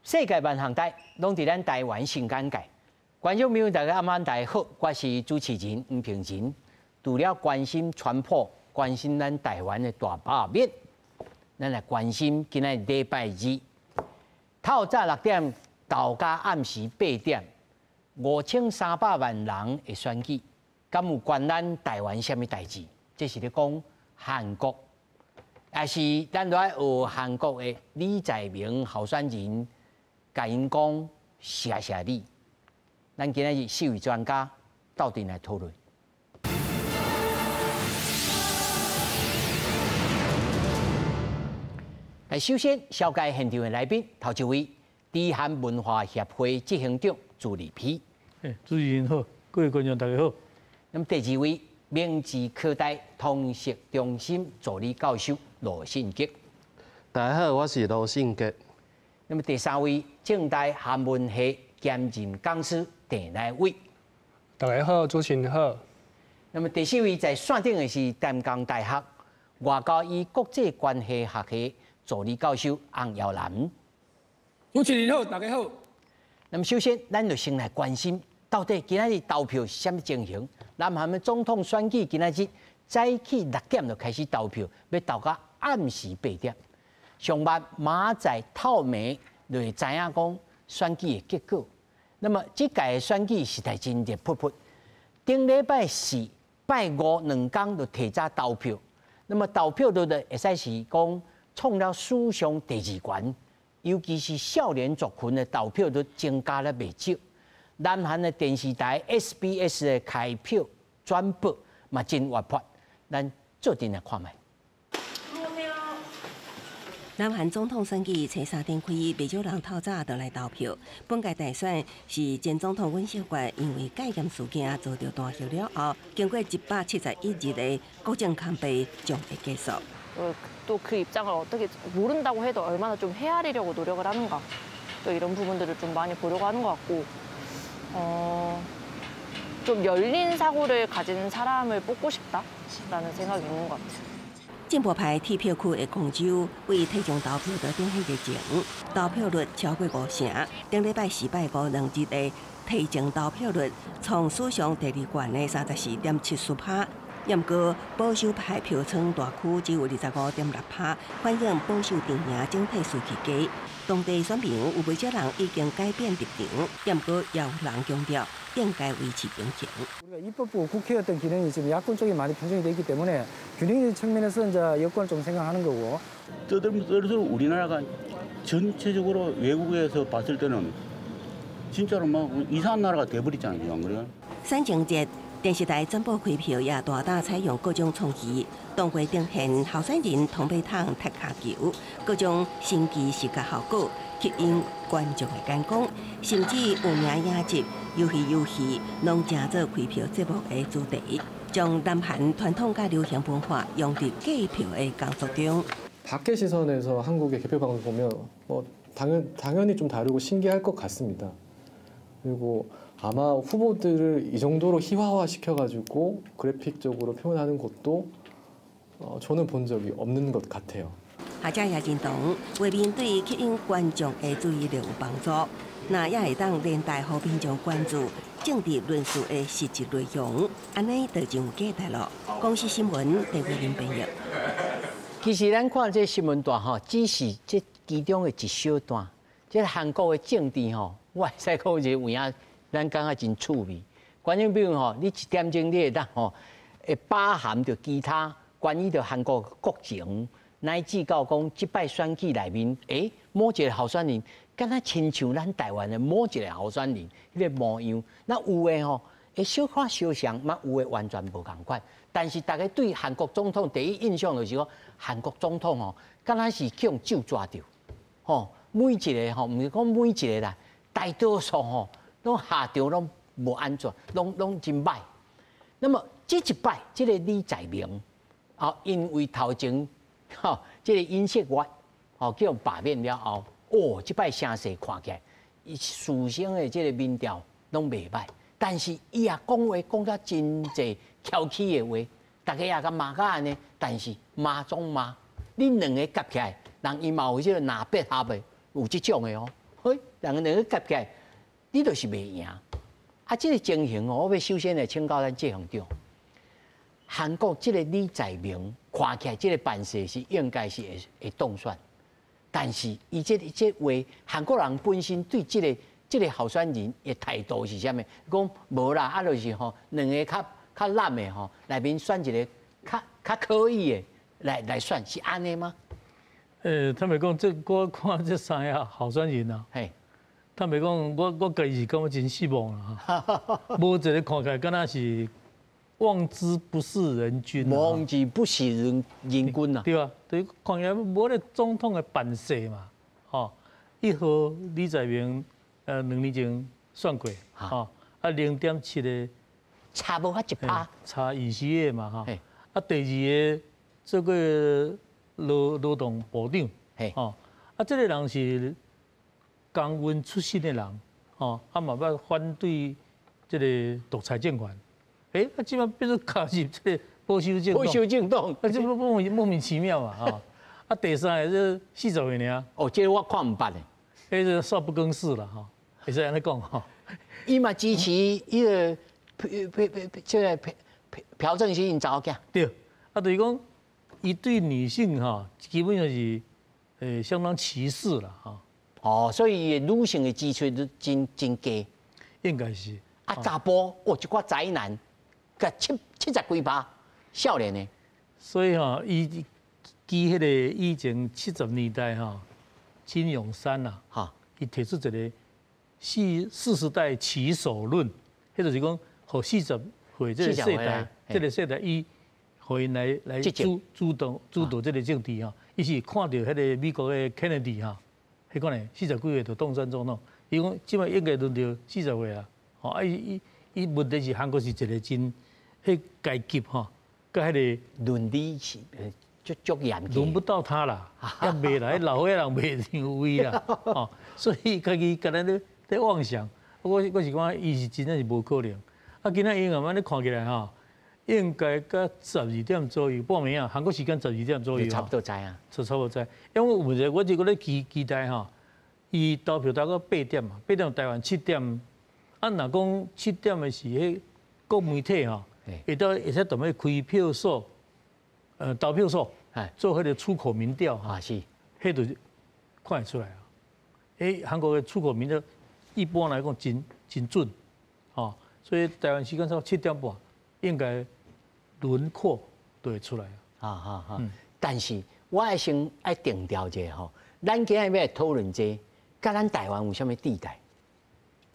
世界万行台拢伫咱台湾新眼界。观众朋友，大家晚安，大家好，我是主持人吴平仁。除了关心传播、关心咱台湾的大把面，咱来关心今仔礼拜二，透早6点到家暗时8点，5300万人的选举，敢有关咱台湾什么代志？这是咧讲韩国，也是咱来学韩国的李在明候选人，甲因讲谢谢你。咱今仔日4位专家斗阵来讨论。首先，小介现场的来宾，头一位，滇韩文化协会执行长朱立丕。主持人好，各位观众大家好。那么第二位，明治科大通识中心助理教授罗信吉。大家好，我是罗信吉。那么第三位，政大韩文系兼任讲师郑乃伟。大家好，主持人好。那么第四位在线顶的是淡江大学外交与国际关系学系助理教授洪耀南。主持人好，大家好。那么首先，咱就先来关心，到底今仔日投票是什么情形？南韩的总统选举今仔日早起6点就开始投票，要投到暗时8点。上晚马仔透明就会知影讲选举的结果。那么这届选举实在真热扑扑。顶礼拜4、拜52天就提早投票，那么投票率会使是讲创了史上第2高，尤其是少年族群的投票率增加了不少。南韩的电视台 SBS 的开票转播嘛真活泼，咱做阵来看卖。南韩总统选举初3天开，不少人透早就来投票。本届大选是前总统尹锡悦因为戒严事件遭到弹劾了后，经过171日的国政抗辩，终会结束。 또 그 입장을 어떻게 모른다고 해도 얼마나 좀 헤아리려고 노력을 하는가 또 이런 부분들을 좀 많이 보려고 하는 것 같고 좀 열린 사고를 가진 사람을 뽑고 싶다라는 생각이 있는 것 같아요. 进步派铁票区的广州为提前投票到顶日前，投票率超过50%。顶礼拜4、拜52日的提前投票率创史上第2高的34.74%。 不过，保守派票仓大区只有25.6%，反映保守阵营整体士气低。当地选民有不少人已经改变立场，不过也有人强调应该维持平衡。 우리가 입법부 국회였던 기능이 지금 야권 쪽에 많이 편중이 돼 있기 때문에 균형적 측면에서 이제 여권을 좀 생각하는 거고. 떠들어서 우리나라가 전체적으로 외국에서 봤을 때는 진짜로 막 이상한 나라가 돼버리잖아요, 안 그래요? 选情节。 电视台转播开票也大胆采用各种创意，当会呈现候选人同被烫踢卡球，各种新奇视觉效果吸引观众的眼光，甚至有名影集、游戏，拢正做开票节目的主题，将南韩传统甲流行文化用伫计票的工作中。 밖의 시선에서 한국의 개표 방송 보면 당연히 좀 다르고 신기할 것 같습니다. 그리고 아마 후보들을 이 정도로 희화화시켜가지고 그래픽적으로 표현하는 것도 저는 본 적이 없는 것 같아요. 学者也认同，画面对吸引观众的注意力有帮助，那也会当连带和民众关注政治论述的实质内容，安尼就真有价值咯。公司新闻台湾林编译。其实咱看这新闻段吼，只是这其中的一小段。这韩国的政治吼，我会使讲一个有影。 咱感觉真趣味。观众朋友吼，你1点钟你会当吼，会包含着其他关于着韩国国情，乃至到讲即摆选举内面，某一个候选人，敢若亲像咱台湾的某一个候选人迄个模样。那有诶吼，会小可小像，嘛有诶完全无共款。但是大家对韩国总统第一印象就是讲，韩国总统吼，敢若是去用手抓着，吼，每一个吼，毋是讲每一个啦，大多数吼。 拢下场拢无安全，拢真歹。那么这一摆，这个李在明，因为头前，这个尹锡悦，叫罢免了后，这摆声势看起来，伊事先的这个民调拢袂歹，但是伊也讲话讲得真济挑起的话，大家也甲骂甲安尼，但是骂总骂，恁两个夹起来，人伊嘛有这个拿别合的，有这种的哦。人两个夹起来，你就是袂赢。啊，这个情形哦，我要首先来请教咱谢行长。韩国这个李在明看起来这个办事是应该是会当选，但是伊这话，韩国人本身对这个候选人的态度是啥物？讲无啦，啊，就是吼，两个较烂的吼，内面选一个较可以的来选，是安尼吗？坦白讲，我看这三个候选人啊，嘿，坦白讲，我家己是感觉真失望啦哈，无一个看起来敢若是望之不是人君，望之不是人君啊，对啊，对，看起来无咧总统的办事嘛，吼，一号李在明2年前选过，吼，啊0.7个差无遐1%，差20个嘛，哈，啊第二个这个劳动部长，吼，啊这个人是公运出身的人，吼，啊嘛要反对这个独裁政权，啊即摆变做加入这个保守政党，保守政党，啊这莫名其妙嘛，哈，啊第三个这40岁尔，哦，这个我看唔捌的，迄个少不更事了哈，会使安尼讲哈，伊嘛支持伊个这个朴正熙因查某囝，对，啊就是讲。伊对女性哈，基本上是相当歧视了哈。哦，所以女性的支持率真低，应该是。啊，查甫哦，一寡宅男，甲70几%，少年的。所以哈，伊迄个以前70年代哈，金永山呐，哈，伊提出一个40代起手论，迄就是讲，互40岁这个世代伊。互因来主导这个政治哈，伊是看到迄个美国的 Kennedy 哈，迄个呢40几岁就当选总统，伊讲即摆应该轮到40岁啊，吼啊伊问题是韩国是一个真迄阶级哈，甲迄个伦理是足严格，轮不到他啦，也袂啦，老岁人袂上位啦，吼，所以家己敢若咧妄想，我是讲伊是真正是无可能，啊今仔因慢慢咧看起来哈。应该到12点左右，半暝啊，韩国时间12点左右，差不多知啊，差不多知。因为有一个，我就咧期待哈，伊投票大概8点嘛，8点台湾7点，啊，若讲7点的是迄国媒体哈，会使踮咧开票所，投票所，做迄个出口民调哈，是，迄就看会出来啊。韩国的出口民调一般来讲真准，吼，所以台湾时间差不多7点半，应该。轮廓都会出来啊！但是我爱先爱定调者吼，咱今日要讨论这，甲咱台湾有啥物地带？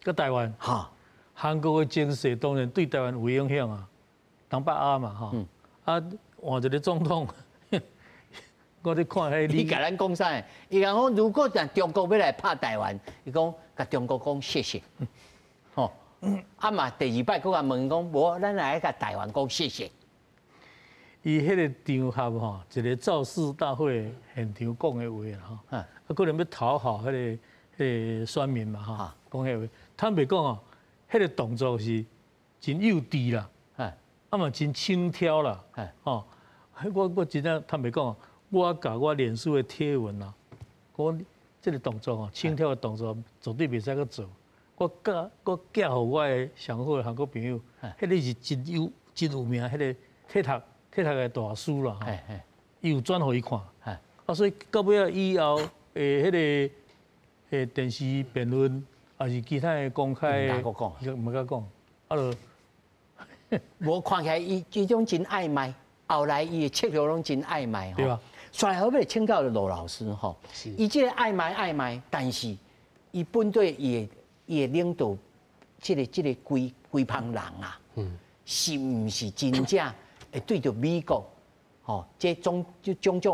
甲台湾哈，韩国的经济当然对台湾有影响啊，东北亚嘛哈，啊换一个总统，我咧看迄你甲咱讲啥？伊讲讲如果让中国要来拍台湾，伊讲甲中国讲谢谢，吼，啊嘛第二摆佫甲问讲，无咱来甲台湾讲谢谢。伊迄个场合吼，一个造势大会现场讲的话啦吼，啊可能要讨好迄个选民嘛吼，讲迄话，坦白讲哦，迄个动作是真幼稚啦，啊嘛真轻佻啦，哦，我真正坦白讲，我甲我脸书的贴文啦，我这个动作哦，轻佻的动作绝对袂使去做，我寄互我的上好的韩国朋友，迄个是真有名，迄个铁塔的大师啦，伊有转互伊看，啊，所以到尾啊以后迄个电视辩论，还是其他的公开，唔敢讲，啊就，无看起来伊种真暧昧，后来伊的策略拢真暧昧，对吧？所以后尾请教罗老师吼，伊这个暧昧，但是伊本对伊的领导，这个规帮人啊，是毋是真正？会对着美国，吼，这种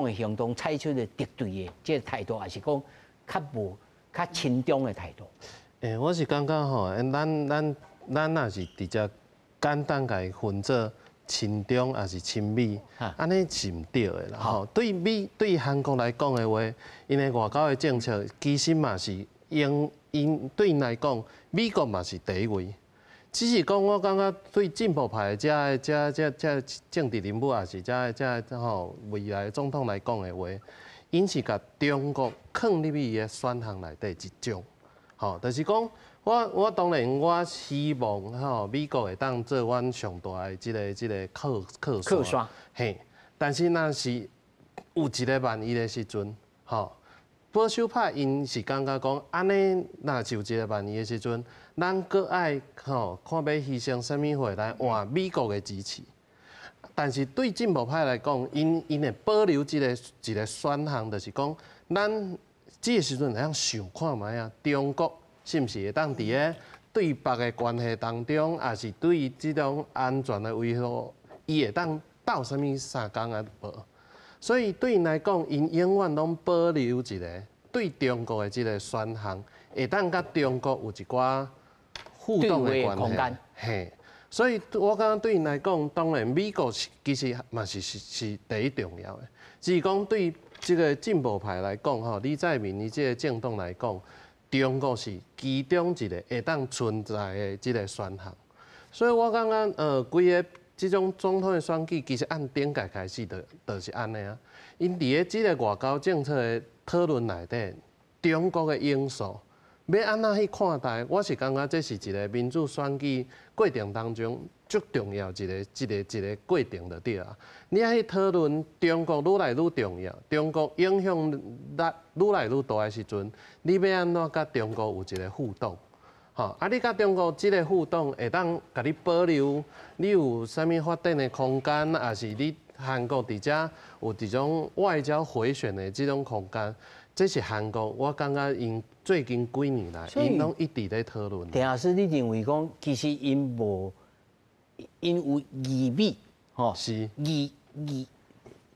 的行动采取的敌对的这态度，还是讲较亲中的态度？我是感觉吼，咱若是直接简单甲伊分做亲中还是亲美，安尼是毋对的啦。吼，对韩国来讲的话，因的外交的政策其实嘛是因对因来讲，美国嘛是第一位。只是讲，我感觉对进步派这政治人物，也是这吼未来总统来讲的话，因是甲中国放入去伊的选项内底一种。吼，就是讲我当然我希望吼美国会当做阮上大的即个靠山，嘿，但是若是有一个万一的时阵，吼。保守派因是感觉讲，安尼若是有一个万一的时阵，咱搁爱吼看要牺牲什么货来换美国的支持。但是对进步派来讲，因会保留一个选项，就是讲，咱这个时阵会当想看卖啊，中国是毋是会当伫个对北的关系当中，也是对这种安全的维护，伊会当斗什么三工啊无？所以对因来讲，因永远拢保留一个对中国的这个选项，会当甲中国有一寡互动的关系。嘿，所以我感觉对因来讲，当然美国其实嘛是第一重要的。只是讲对这个进步派来讲，吼，李在明伊这个政党来讲，中国是其中一个会当存在的这个选项。所以我感觉规个。这种总统的选举其实按顶届开始就是安尼啊。因伫个即个外交政策的讨论内底，中国的因素要安怎去看待？我是感觉这是一个民主选举过程当中最重要一个过程就对啊。你爱去讨论中国愈来愈重要，中国影响力愈来愈大的时阵，你要安怎甲中国有一个互动？吼，啊！你甲中国即个互动会当甲你保留，你有啥物发展的空间，还是你韩国伫遮有一种外交回旋的这种空间？这是韩国，我感觉因最近几年来，因拢一直在讨论。田老师，你认为讲，其实因有疑美，吼，是疑，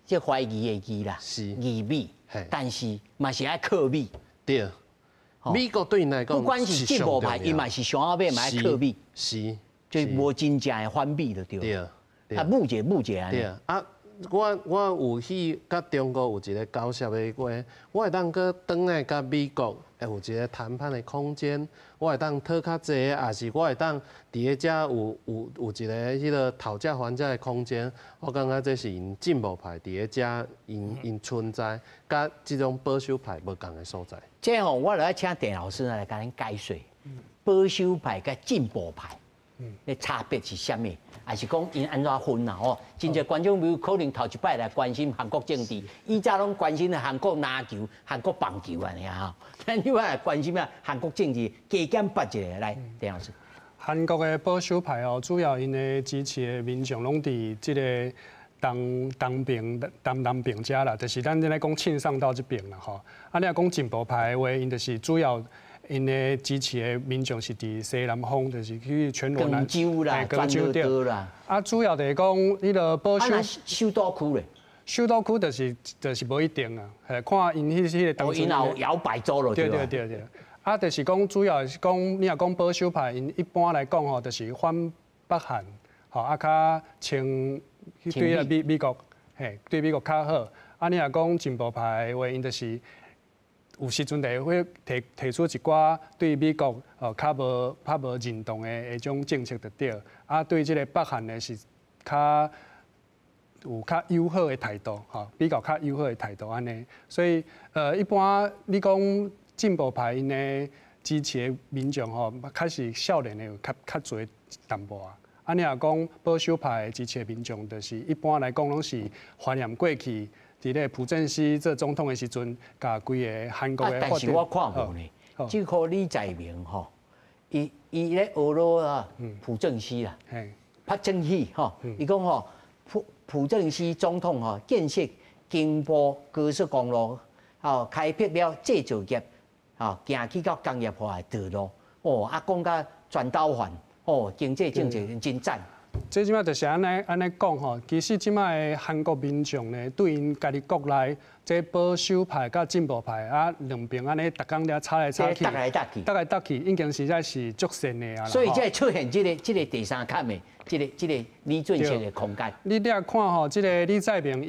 即怀疑的疑啦，是疑美，但是嘛是爱克美，对。美国对因来讲，不管是进步派，伊嘛是上后尾嘛爱克美，是，就无真正的反美就对。对，啊，误解安尼。对啊，我有去甲中国有一个交涉的话，我会当搁转来甲美国会有一个谈判的空间，我会当讨较济，也是我会当伫个遮有一个迄个讨价还价的空间。我感觉这是因进步派伫个遮因存在，甲这种保守派无共的所在。这吼，我来请田老师来甲恁解说，保守派甲进步派，的差别是啥物？还是讲因安怎分啊？哦，真侪观众朋友可能头一摆来关心韩国政治，以前拢关心韩国篮球、韩国棒球安尼啊，咱你来关心啊韩国政治，加减拔一个来，田老师。韩国的保守派哦，主要因的支持的民众拢伫即个东边遮啦，就是咱咧讲庆尚道这边啦吼。啊，你若讲进步派的话，因就是主要因的支持的民众是伫西南方，就是去全罗南、广州对啦。啊，主要就是讲迄个保守。啊，首都区咧？首都区就是无一定啊，看因迄个当初。因有摇摆州咯，对。啊，就是讲主要是讲，你若讲保守派，因一般来讲吼，就是反北韩，吼啊较清对美国，对美国较好。啊，你若讲进步派的话，因就是有时阵会提出一寡对美国较无认同的迄种政策就对。啊，对即个北韩的是有较友好的态度，吼，比较较友好的态度安尼。所以一般你讲进步派因的支持的民众吼，开始少年的有较侪淡薄啊。啊，你若讲保守派的支持的民众，就是一般来讲拢是怀念过去伫咧朴正熙做总统的时阵，甲规个韩国的但是我看无呢，就靠李在明吼，伊咧俄罗啊，朴正熙啦，朴正熙吼，伊讲吼，朴正熙总统吼建设经波高速公路，吼开辟了制造业，吼行去到工业化的道路，哦啊讲甲全斗焕。哦，经济政策真赞。这即摆就是安尼讲吼，其实即摆的韩国民众呢，对因家己国内这保守派甲进步派啊两边安尼，逐工咧吵来吵去，搭来搭去，已经实在是足神的啊。所以才会出现这个第三坎的，这个李俊贤的空间。你咧看吼，这个李在明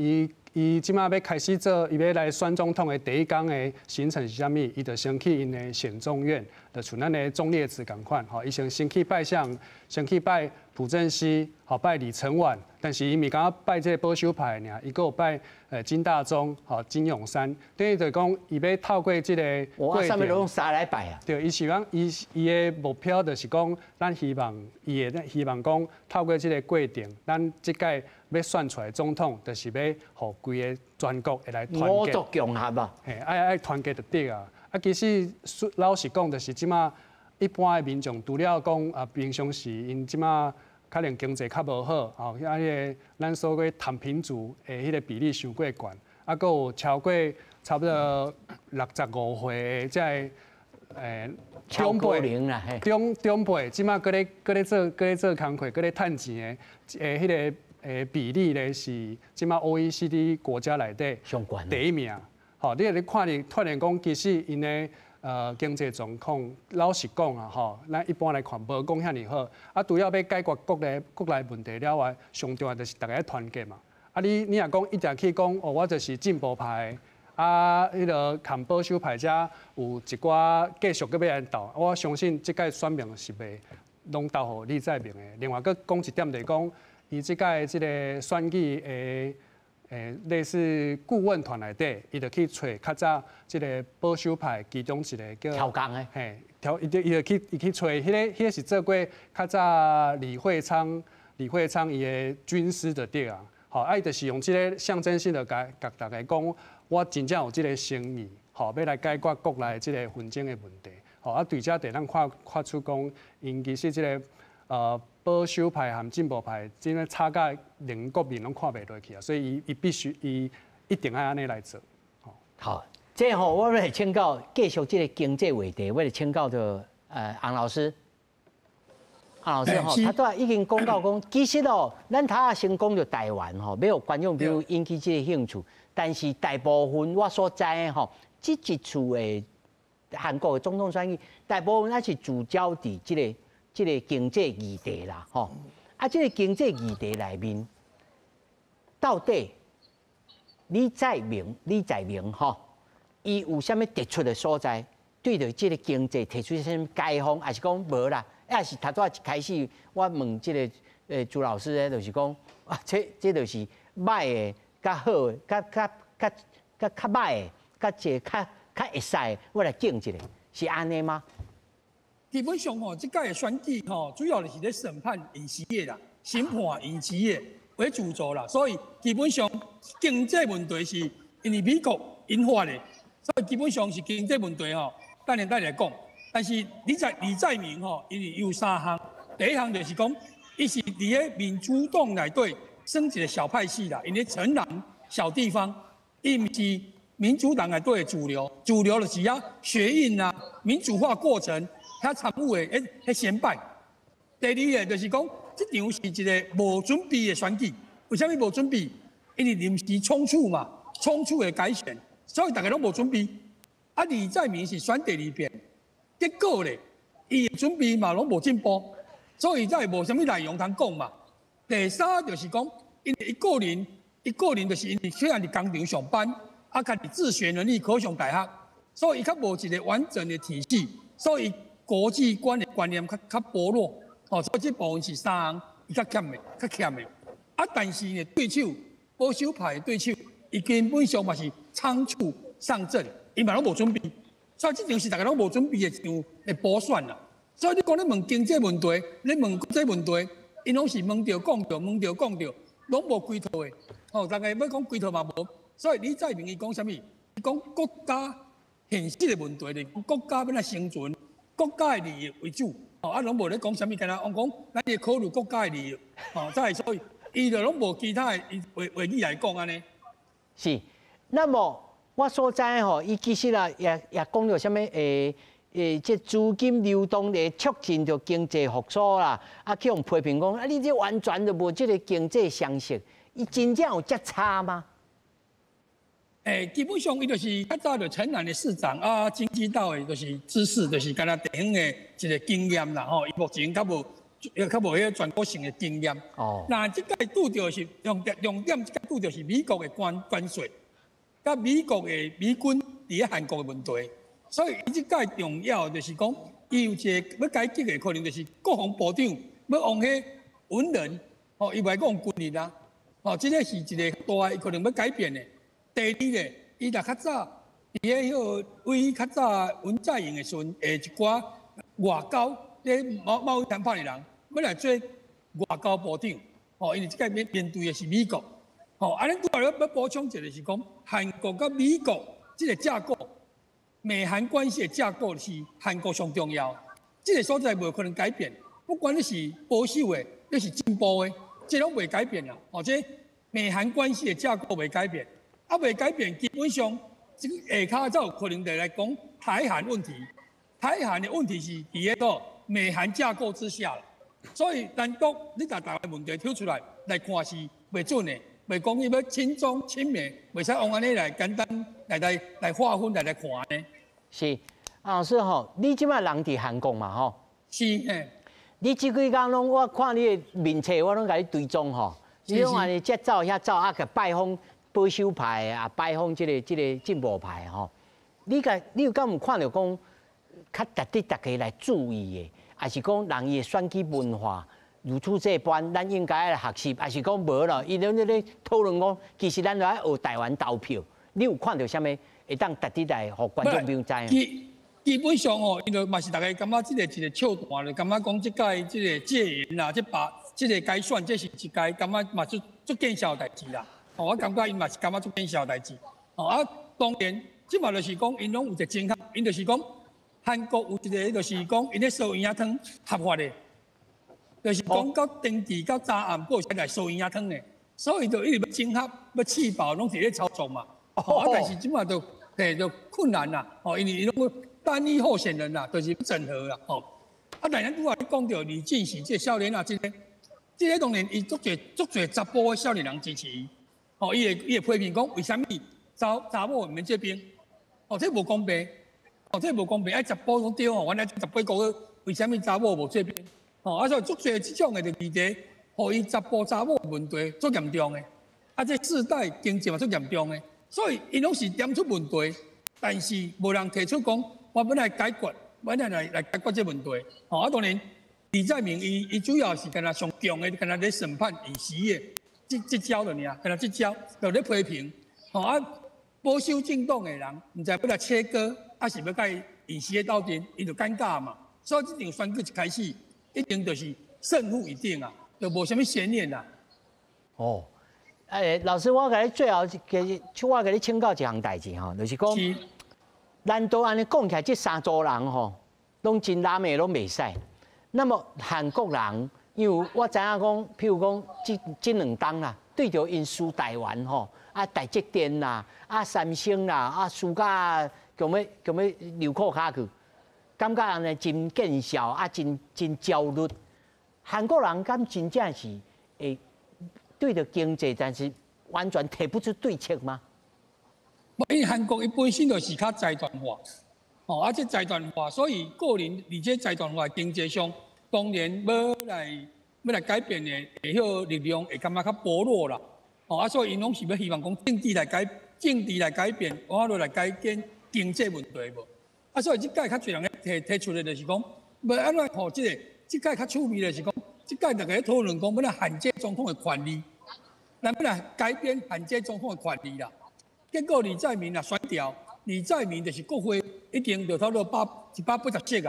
伊即马要开始做，伊要来选总统的第一天的行程是啥物？伊就先去因的显宗院，就像咱的忠烈祠共款，吼，伊先去拜相，先去拜朴正熙，好拜李承晚，但是伊咪敢拜这个保守派尔，伊个有拜金大中，好金永山，等于就讲伊要透过这个我上面都用啥来拜啊？对，伊希望伊的目标就是讲，咱希望伊的希望讲透过这个过程，咱这届要选出来总统，就是要互规个全国会来团结。五族融合啊！嘿，爱团结就对啊！啊，其实老实讲，就是即马一般的民众除了讲啊，平常时因即马可能经济较无好，哦，啊，迄个咱所谓躺平族的迄个比例伤过悬，啊，佫有超过差不多65岁的这中辈啦，中辈，即马佫咧做工课，佫咧趁钱的，迄个比例咧是即马 OECD 国家内底第一名。吼，你看你突然讲，其实因的经济状况，老实讲啊，吼，咱一般来看无讲遐尼好。啊，除了要解决国内问题了外，上重要就是大家团结嘛。啊，你若讲一直去讲，哦，我就是进步派，啊，迄个抗保守派者有一寡继续要来斗，我相信即届选民是袂拢投互李在明的。另外，佫讲一点就是讲，伊即届即个选举的。类似顾问团内底，伊就去找较早即个保守派其中一个叫调工的，嘿，伊就去找迄个是做过较早李惠昌伊的军师的对啊，好，啊伊就是用即个象征性的甲大家讲，我真正有即个诚意，好，要来解决国内即个纷争的问题，好，啊对遮地咱看出讲，因其实即个保守派和进步派，真个差价连国民拢看袂落去啊，所以伊必须一定要安尼来做。好，这吼我来请教继续这个经济话题，我来请教着洪老师。洪老师吼，他都已经讲到讲，其实哦，咱他先讲着台湾吼，要有观众朋友引起这个兴趣，但是大部分我所知的吼，这一次的韩国的总统选举，大部分还是聚焦伫这个经济议题啦，吼，啊，这个经济议题内面，到底李在明吼，伊有啥物突出的所在？对着这个经济提出啥物解放，还是讲无啦？还是头拄一开始我问这个朱老师咧，就是讲啊，这就是歹的、较好的、较歹的、较一个较会使，我来竞一个，是安尼吗？基本上吼，这届的选举吼，主要就是咧审判刑事的啦，审判刑事的为主轴啦，所以基本上经济问题是因为美国引发的，所以基本上是经济问题吼，等下来讲。但是李在明吼，因为有3项，第一项就是讲，伊是伫咧民主党内底升一个小派系啦，因为城南小地方，伊毋是民主党内底的主流就是啊学运啊，民主化过程。他参与的迄先败。第二个就是讲，这场是一个无准备的选举。为什么无准备？因为临时冲突嘛，冲突的改选，所以大家拢无准备。啊，李在明是选第2遍，结果咧，伊的准备嘛拢无进步，所以才无啥物内容通讲嘛。第三就是讲，因为一个人就是因为虽然伫工厂上班，啊，家己自学能力可上大学，所以伊较无一个完整的体系，所以。国际观的观念较薄弱，哦，所以这部分是3项，伊较欠的。啊，但是呢，对手保守派的对手，伊根本上嘛是仓促上阵，伊嘛拢无准备，所以这场是大家拢无准备的一场的补选啦。所以你讲咧问经济问题，你问国际问题，因拢是问着讲着，拢无规套的。哦，大家要讲规套嘛无，所以李在明伊讲啥物？伊讲国家现实的问题咧，国家要来生存。国家的利益为主，哦，啊，拢无咧讲啥物，干那我讲，咱要考虑国家的利益，哦，再所以，伊就拢无其他的话语来讲安尼。是，那么我所知吼，伊其实啊也讲到啥物这资金流动的促进着经济复苏啦，啊，去用批评讲，啊，你这完全就无这个经济常识，伊真正有遮差吗？基本上伊就是较早就城南的市长啊，经济道的就是知识，就是干那地方的一个经验啦吼。伊目前较无迄个全国性的经验。哦。那即届拄着是重点，即届拄着是美国的关税，甲美国的美军伫咧韩国的问题。所以伊即届重要就是讲，伊有一个要改革的可能，就是国防部长要往迄文人，伊袂讲军人啊，这个是一个大可能要改变的。第二咧，伊若较早，伊迄个为较早文在寅的时阵，一寡外交咧贸易谈判的人，要来做外交部长，因为即个面对的是美国，安尼拄要补充一个是讲，韩国甲美国即个架构，美韩关系的架构是韩国上重要，即个所在无可能改变，不管你是保守的，你是进步的，这拢未改变啦，这美韩关系的架构未改变，未改变，基本上这个下骹才有可能来讲台韩问题，台韩的问题是伫个美韩架构之下啦。所以单独你把台湾问题挑出来看是袂准的，袂讲伊要亲中亲美，袂使用安尼来简单来划分来看呢。是，老师你即摆人伫韩国嘛是你即几工拢我看你的面册，我拢甲你追踪你拢安尼遮走遐走，去拜访保守派啊，拜访即个进步派你有敢有看到讲较值得大家来注意的？还是讲人伊的选举文化如此这般，咱应该来学习，还是讲无咯？伊拢咧讨论讲，其实咱来学台湾投票，你有看到啥物会当值得来，互观众朋友知？基本上因为嘛是大家感觉一个笑谈咧，感觉讲即届即个戒严啦，即个改选，这是一届感觉嘛足见效代志啦。我感觉因嘛是感觉足见效代志。当然，即嘛就是讲因拢有一个争合，因就是讲。韩国有一个，就是讲，因咧烧圆仔汤合法的，就是讲到定期到早暗，有先来烧圆仔汤的，所以就一直要整合、要气爆，拢是咧操作嘛。但是即马就困难啦，因为伊拢单一候选人啦，就是不整合啦，但咱拄仔你讲到李进喜这少年啊，这个当然伊足侪查甫的少年人支持伊，伊会批评讲，为什么查某我们这边，这无公平。这无公平，查甫拢对原来18个，为什么查某无这边？所以足侪这种的议题，互伊查某问题足严重的，这世代经济嘛足严重的，所以因拢是点出问题，但是无人提出讲，我本来解决，本来来解决这问题。当然，李在明伊主要是干那上强的，干那咧审判尹锡悦，这招了呢，干那这招就咧批评，保守政党的人，唔知要来切割。还是要甲尹锡悦斗阵，伊就尴尬嘛。所以这场选举一开始，一定就是胜负已定啊，就无什么悬念啦。老师，我甲你最后我甲你请教一项代志就是讲，咱都安尼讲起来，这三组人拢真难的，拢袂使。那么韩国人，因为我知影讲，譬如讲这两党啦，对着因输台湾台积电啦，三星啦，输甲。强要流裤骹去，感觉安尼真见效真焦虑。韩国人敢真正是会对着经济，但是完全提不出对策吗？因为韩国伊本身就是较财团化，这财团化，所以个人而且财团化经济上，当然要来改变的会迄力量会感觉较薄弱啦。所以因拢是要希望讲政治来改变，我落来改变。经济问题无，所以即届较侪人提出的就是讲，要安怎即届较趣味的是讲，即届大家咧讨论讲，要来限制总统的权利，咱要来改变限制总统的权利啦。结果李在明选调，李在明就是国会一定就差不多180席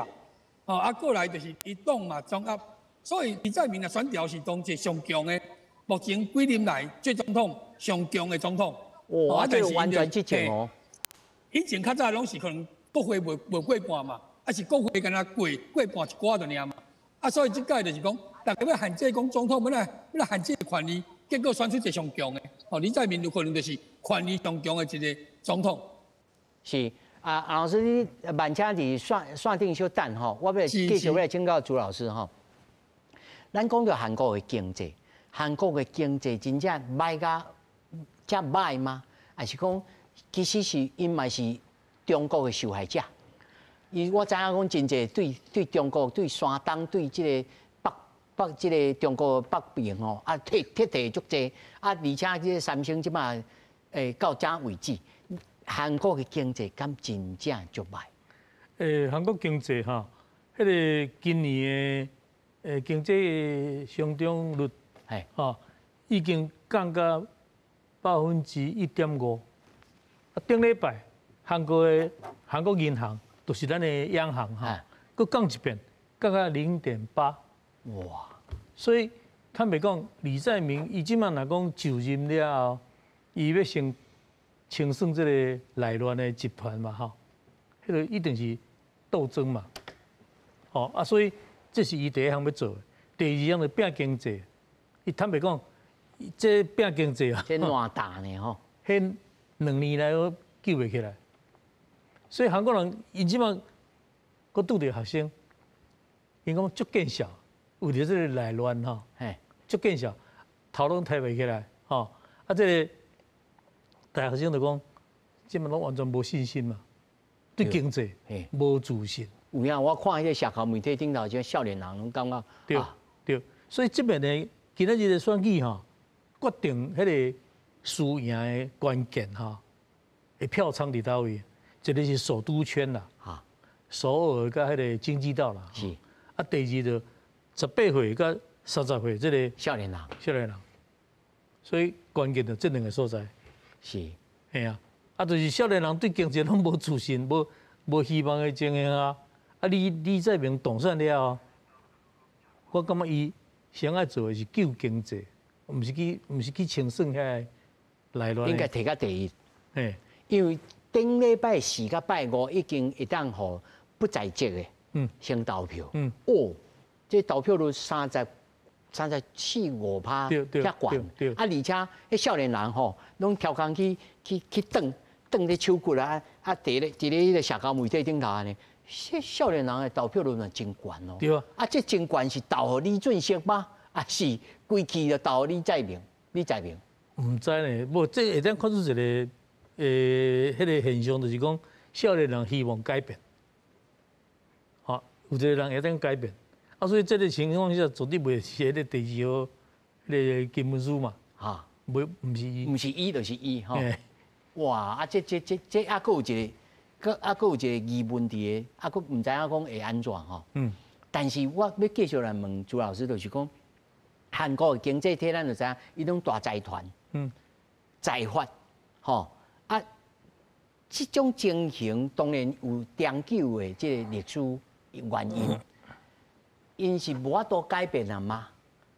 啊，过来就是伊党嘛中压，所以李在明选调是当届上强的，目前几年来最总统上强的总统。这个完全之前以前较早拢是可能国会无过半嘛，是国会敢若过半一寡就尔嘛。所以即届就是讲，大家要限制讲总统要来限制权利，结果选出一个上强的。李在明有可能就是权力上强的一个总统。是老师，你慢请伫线顶小等我要继续来请教朱老师咱讲到韩国的经济，韩国的经济真正歹甲遮歹吗？还是讲？其实是因嘛是中国的受害者，我知影讲真济对中国、对山东、对这个中国北边提足济而且这个三星即马到这为止，韩国的经济敢真正足歹？韩国经济迄个今年的经济成长率，已经降到1.5%。啊，顶礼拜韩国银行，就是咱的央行佫降一遍，降到0.8。哇！所以坦白讲，李在明伊即满若讲就任了后，伊要清算这个内乱的集团嘛，迄个一定是斗争嘛。所以这是伊第一项要做的。第二项就拼经济。伊坦白讲，这拼经济啊，这偌大呢迄2年来都救袂起来。所以韩国人因即满佫拄着学生，因讲足见效，为着这个内乱足见效，头拢抬袂起来这个大学生就讲，即满拢完全无信心嘛，对经济无自信。有影，我看迄个社交媒体顶头，即少年人拢感觉对，所以这边呢，今仔日的选举决定迄个输赢的关键的票仓伫倒位？一个是首都圈啦，首尔甲迄个京畿道啦，是。第二就18岁甲30岁这个少年人，所以关键就这2个所在。是。嘿就是少年人对经济拢无自信，无希望的情形李在明当选了，我感觉伊先爱做的是救经济，毋是去清算遐内乱。应该提到第一。因为顶礼拜4甲拜5已经会当互不在籍的先投票。这投票率34、5%，遐悬。而且迄少年人拢超工去蹬咧手骨伫咧迄个社交媒体顶头安尼。少年人的投票率嘛真悬哦。对啊。这真悬是投互李俊锡吗？还是规期就投李在明？唔知呢，无这会当看出一个迄个现象，就是讲少年人希望改变，有一个人会当改变，所以这个情况下绝对袂是迄个第2号迄个金文书嘛，袂唔是伊，唔是伊就是伊哇！这还佫有一个疑问伫个，佫唔知影讲会安怎但是我要继续来问朱老师，就是讲韩国的经济体，咱就知影，伊种大财团，财阀，这种情形当然有长久的这个历史原因，因是无法度改变啊吗？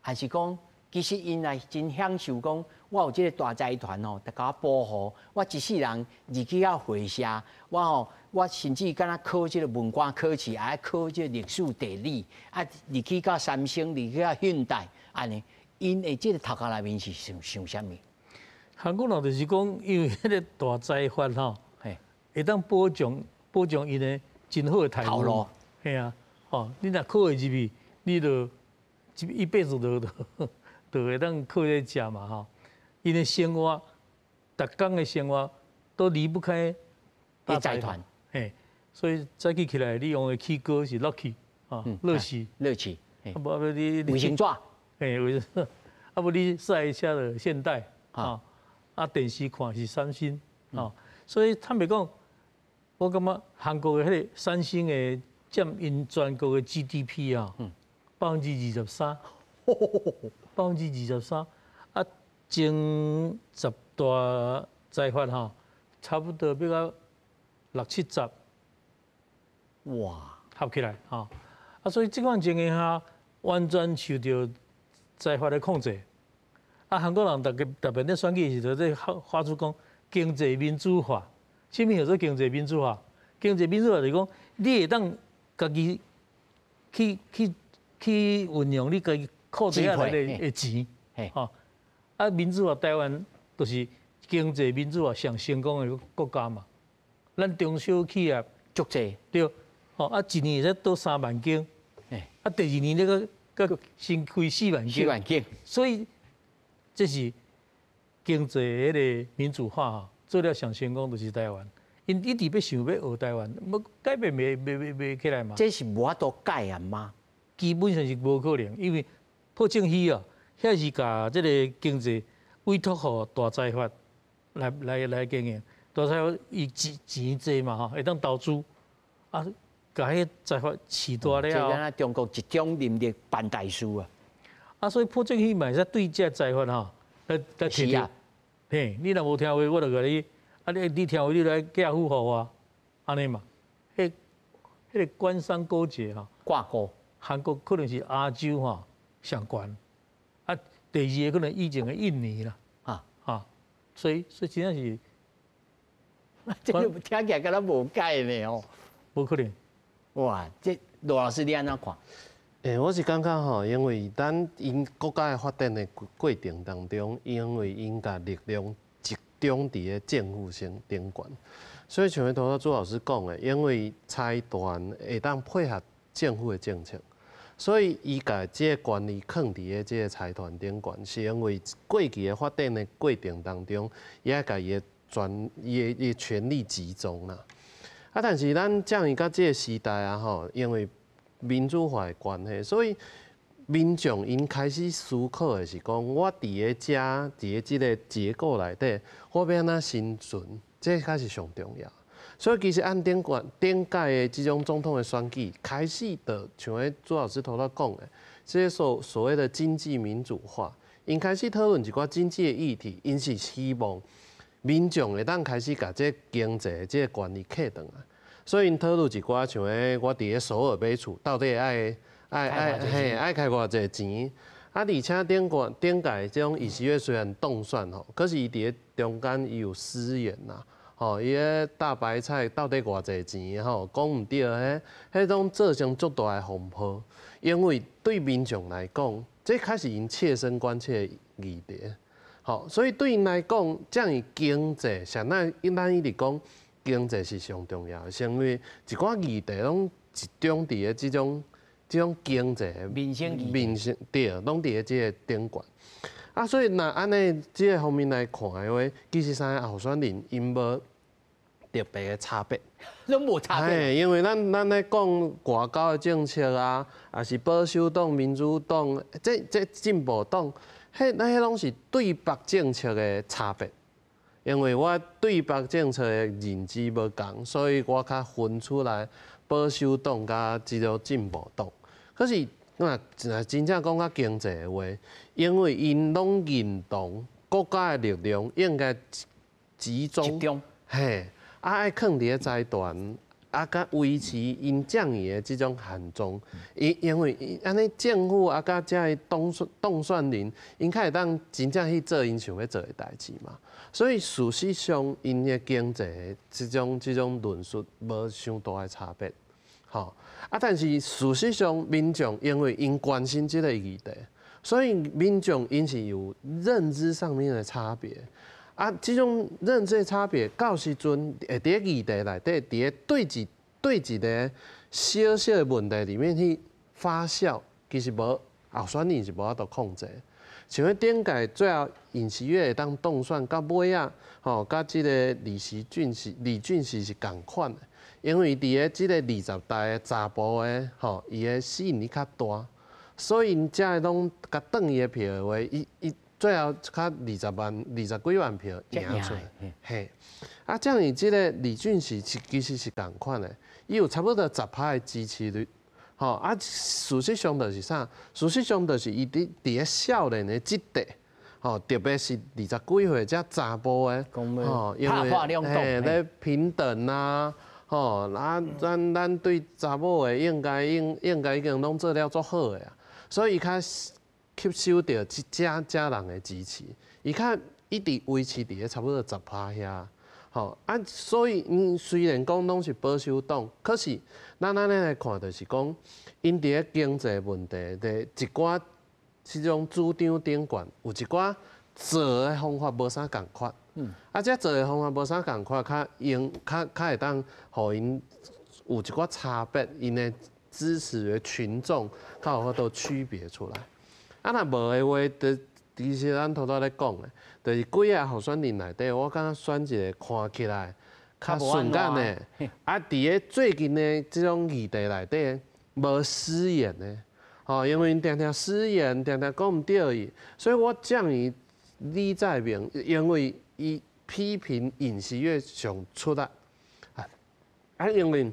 还是讲其实因来真享受讲，我有这个大财团大家保护，我一世人入去到会社，我甚至敢若考这个文官考试，还考这个历史地理，入去到三星，入去到现代，安尼，因的这个头壳内面是想啥物？韩国人就是讲，因为迄个大财阀会当保障因的真好的财路，嘿你若考会入去，你就一辈子就会当靠咧食嘛因的生活，逐工的生活都离不开大财团，所以早起来你用的起歌是 Lucky 乐视，无你卫生纸，卫生，无你晒一下的现代电视看是三星所以坦白讲。我感觉韩国的迄个三星的占因全国的 GDP 23%，前10大财阀差不多要到60、70，哇，合起来所以这款情形下完全受到财阀的控制。韩国人特别咧选举时候，在发出讲经济民主化。什么叫做经济民主化？经济民主化就是讲，你会当家己去运用你家己裤底下内的钱，民主化台湾就是经济民主化上成功的国家嘛。咱中小企业足济对，一年才多3万间，第2年你个新开4万间，所以这是经济迄个民主化做了上成功就是台湾，因一直要想要学台湾，要改变袂起来嘛。这是无法度改啊吗？基本上是无可能，因为破政府遐是甲这个经济委托互大财阀来经营，大财阀伊钱济嘛会当投资甲迄财阀饲大了。即个中国一种能力办大事啊！啊，所以朴正熙嘛是对这财阀吼，来提啊。嘿，你若无听话，我就甲你，啊你听话，你来嫁付互我，安尼嘛。迄个官商勾结哈，挂钩。韩国可能是亚洲哈上悬，啊，第二个可能以前的印尼啦，所以真正是，这个听起来敢若无解呢哦，无可能。哇，这罗老师你安怎看？我是感觉吼，因为咱因国家的发展的过程当中，因为因甲力量集中伫个政府性顶悬，所以像头先朱老师讲的，因为财团会当配合政府的政策。所以，伊甲即个权力放伫个即个财团顶悬，是因为过去的发展的过程当中，伊爱甲伊的权力集中啦。啊，但是咱降于到即个时代啊，吼，因为民主化的关系，所以民众因开始思考的是讲，我伫个即个结构内底，我要安怎生存，这才是上重要。所以其实按顶届的这种总统的选举开始的，像迄朱老师头先讲的，这些所谓的经济民主化，因开始讨论一寡经济的议题，因是希望民众会当开始把这经济的这个权利摕转来。所以因讨论一寡像迄我伫个首尔买厝，到底爱开偌济钱？啊，而且顶届这种议事月虽然动算吼，可是伊伫个中间伊有私盐呐。吼，伊个大白菜到底偌济钱？吼，讲毋对，迄种造成足大的风波。因为对民众来讲，这开始因切身关切的议题。吼，所以对因来讲，这样经济，像咱一直讲，经济是上重要的，因为一寡议题拢集中伫个这种经济民生对，拢伫个这个顶悬。啊，所以那安尼这个方面来看的话，其实啥候选人因无特别的差别，拢无差别。因为咱咧讲外交的政策啊，也是保守党、民主党、这进步党，迄拢是对北政策的差别。因为我对北政策的认知无共，所以我较分出来保守党甲这个进步党。可是那真正讲到经济的话，因为因拢认同国家的力量应该集中，嘿，爱放伫个财团，甲维持因降义的这种现状。因为安尼政府甲这当选人，因较会当真正去做因想要做的代志嘛。所以事实上，因的经济这种论述无伤大的差别。吼，但是事实上，民众因为因关心这个议题，所以民众因是有认知上面的差别。这种认知的差别，到时阵会伫个议题内底，伫个对一个小小的问题里面去发酵，其实无候选人是无法度控制。像迄顶届最后尹锡悦会当当选到尾啊，吼，甲即个李俊是共款的。因为伫个即个20代的查甫的吼，伊的吸引力较大，所以因才会拢甲转伊的票的话，伊最后较20几万票赢出来。嘿，这样伊即个李俊其实是共款的，伊有差不多10%的支持率。吼，事实上就是啥？事实上就是伊伫个少年的即代，吼，特别是20几岁才查甫的，吼，因为咧平等啊。吼，咱对查某的应该已经拢做了足好的啊，所以伊较吸收到家人的支持，伊较一直维持伫个差不多10%遐。吼，所以虽然讲拢是保守党，可是咱安尼来看，就是讲因伫个经济问题的一寡这种主张顶悬，有一寡做的方法无啥共款。这做的方法无啥共款，较会当，互因有一寡差别，因的支持的群众较有法度区别出来。若无的话，其实咱头咧讲的，就是几个候选人内底，我感觉选一个看起来较顺眼的，伫个最近的这种议题内底，无私言的，吼，因为因常私言，常讲毋对伊，所以我将伊李在明，因为伊批评尹锡悦上出来，因为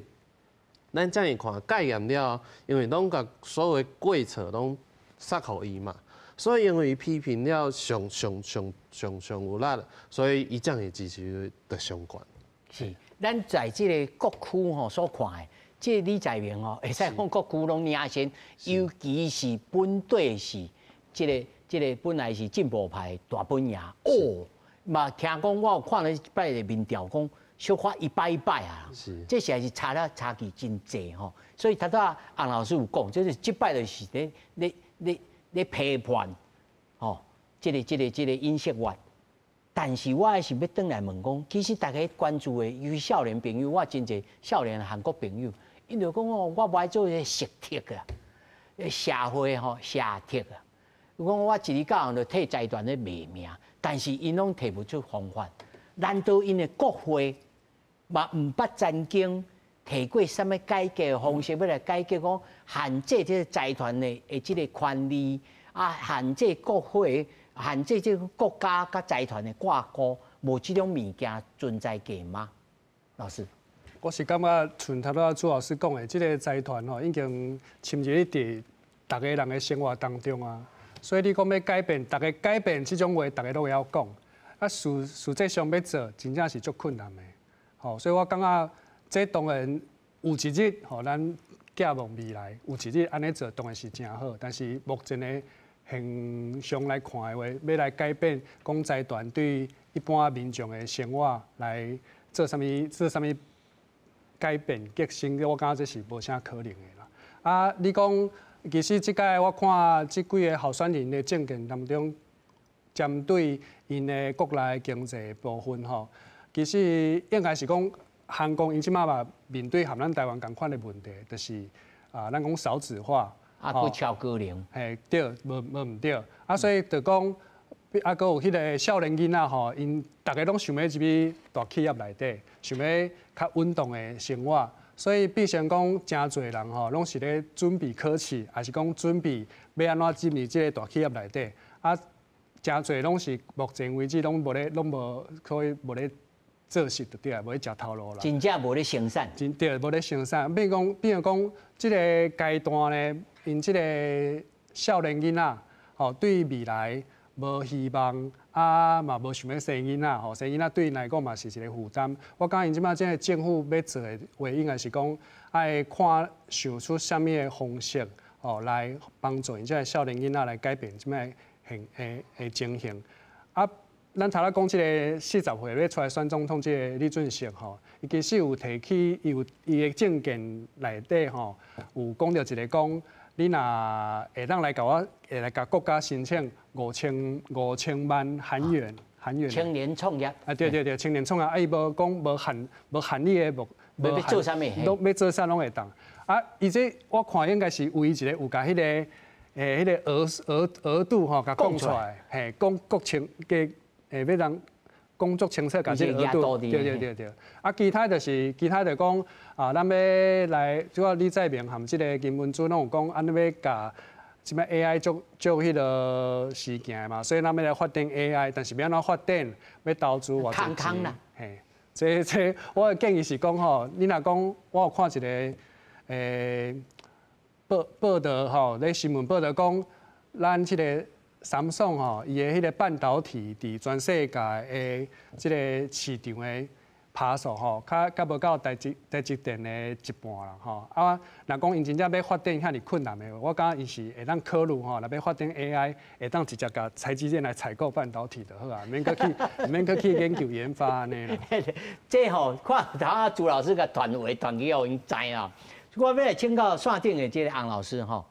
咱这样看检验了，因为拢甲所有的过程拢塞互伊嘛，所以因为伊批评了上有力，所以伊这样的支持率就上悬。是，咱在这个各区吼所看的，这李在明吼，会使讲各区拢领先，尤其是本队是这个本来是进步派大本营哦，嘛听讲我有看了一摆的民调讲。小可100啊，这实在是差距真济吼，所以他洪老师有讲，就是这摆就是咧批判吼，这个饮食业。但是我还是要转来问讲，其实大家关注的，尤其少年朋友，我真侪少年韩国朋友，因就讲哦，我无爱做些实体啊，社会吼社体啊，讲我一日到晚就替财团咧卖命，但是因拢提不出方法，难道因的国会？嘛唔捌曾经提过什么改革的方式，要来改革讲限制这个财团的这个权利啊，限制国会，限制这个国家甲财团的挂钩，无这种物件存在过吗？老师，我是感觉像头仔朱老师讲的，这个财团吼已经侵入伫大家人的生活当中啊，所以你讲要改变，大家改变这种话，大家都会晓讲，啊实际上要做，真正是足困难的。吼，所以我感觉这当然有一日，吼，咱寄望未来有一日安尼做当然是真好。但是目前的现象来看的话，要来改变讲财团对一般民众的生活来做啥物改变革新，我感觉这是无啥可能的啦。啊，你讲其实即届我看即几个候选人的政见当中，针对因的国内经济部分吼。其实应该是讲，韩国因即马嘛面对和咱台湾同款的问题，就是咱讲少子化，佫超高龄，嘿对，无唔对，所以就讲，佫有迄个少年囡仔吼，因大家拢想要入去大企业内底，想要较稳当的生活，所以变成讲真侪人吼，拢是咧准备考试，还是讲准备要安怎进入即个大企业内底，真侪拢是目前为止拢无可以无咧。做事就对啊，无咧食头路啦。真正无咧生产。真对，无咧生产。变成讲，即个阶段呢，因即个少年囡仔，吼，对未来无希望，嘛无想要生囡仔，吼，生囡仔对因来讲嘛是一个负担。我感觉因即马即个政府要做的话，应该是讲爱看想出啥物的方式，吼，来帮助因即个少年囡仔来改变即摆情形。咱头仔讲即个40岁要出来选总统，即个李俊锡吼，伊其实有提起伊的政见内底吼，有讲到一个讲，你若会当来甲我，会来甲国家申请5000万韩元。青年创业。啊，对，青年创业，伊无讲无限你的要做啥物？要做啥拢会当。伊这我看应该是唯一一个有甲迄个迄个额度吼，甲讲出来，嘿，讲国情嘅。要让工作清晰，甲这个额度，对。其他就讲咱要来，主要李在明含这个金文珠拢有讲，安尼要甲什么 AI 做迄个事件嘛，所以咱要来发展 AI， 但是要安怎发展，要投资偌济钱啦。嘿，这我的建议是讲吼，你若讲我有看一个报道吼，咧新闻报道讲，咱这个。Samsung 吼，伊的迄个半导体伫全世界的即个市场的趴数吼，较无到台积电的一半啦吼。若讲因真正要发展遐尼困难的话，我感觉伊是会当考虑吼，若要发展 AI， 会当直接甲台积电来采购半导体就好啊，免搁去研究研发安尼啦。这吼，看头朱老师甲团去互因知啦。我要来请教线顶的这个洪老师吼，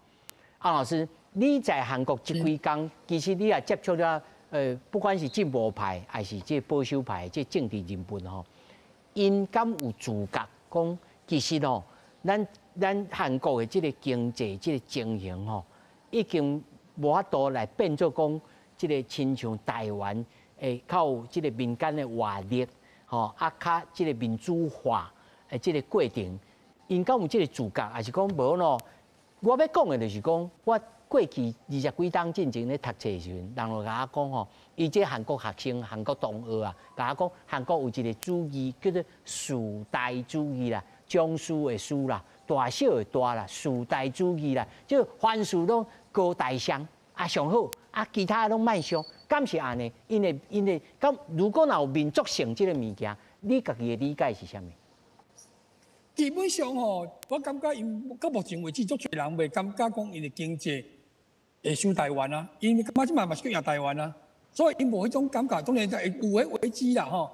洪老师。你在韩国这几天，其实你也接触了，不管是进步派还是这保守派这政治人物吼，因敢有自觉讲，其实吼，咱韩国的这个经济这个情形吼，已经无法度来变做讲，这个亲像台湾较有这个民间的活力，吼，较这个民主化这个过程，因敢有这个自觉，还是讲无咯？我要讲的就是讲我。过去20几档进前咧读册的时阵，人就甲我讲吼，伊这韩国学生、韩国同学啊，甲我讲韩国有一个主义叫做时代主义啦，江苏的书啦，大小的大啦，事大主义啦，就凡事拢高大上啊上好啊，其他拢卖上，敢是安尼？因为咁如果若有民族性这个物件，你家己的理解是啥物？基本上吼，我感觉因到目前为止，足侪人袂感觉讲因的经济会输台湾啊，因为感觉即嘛是去赢台湾啊，所以因无迄种感觉，当然有诶危机啦吼，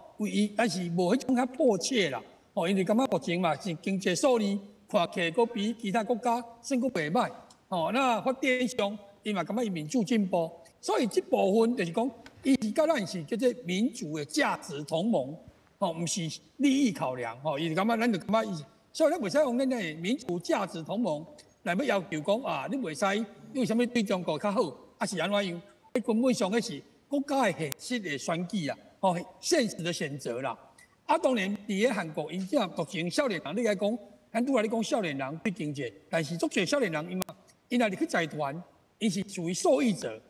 但是无迄种较迫切啦，吼，因为感觉目前嘛是经济数字看起来佫比其他国家算佫袂歹，吼，那发展上伊嘛感觉伊民主进步，所以即部分就是讲，伊是甲咱是叫做民主的价值同盟。哦，唔是利益考量，吼，伊就感觉咱就感觉伊，所以咱袂使用咱的民主价值同盟来要求讲啊，你袂使，你为什么对中国较好，啊是安怎样？迄根本上迄是国家的现实的选举啊，哦，现实的选择啦。啊，当然，伫个韩国，因只目前少年人，你来讲，咱拄来你讲少年人对经济，但是足侪少年人伊嘛，因若入去财团，伊是属于受益者，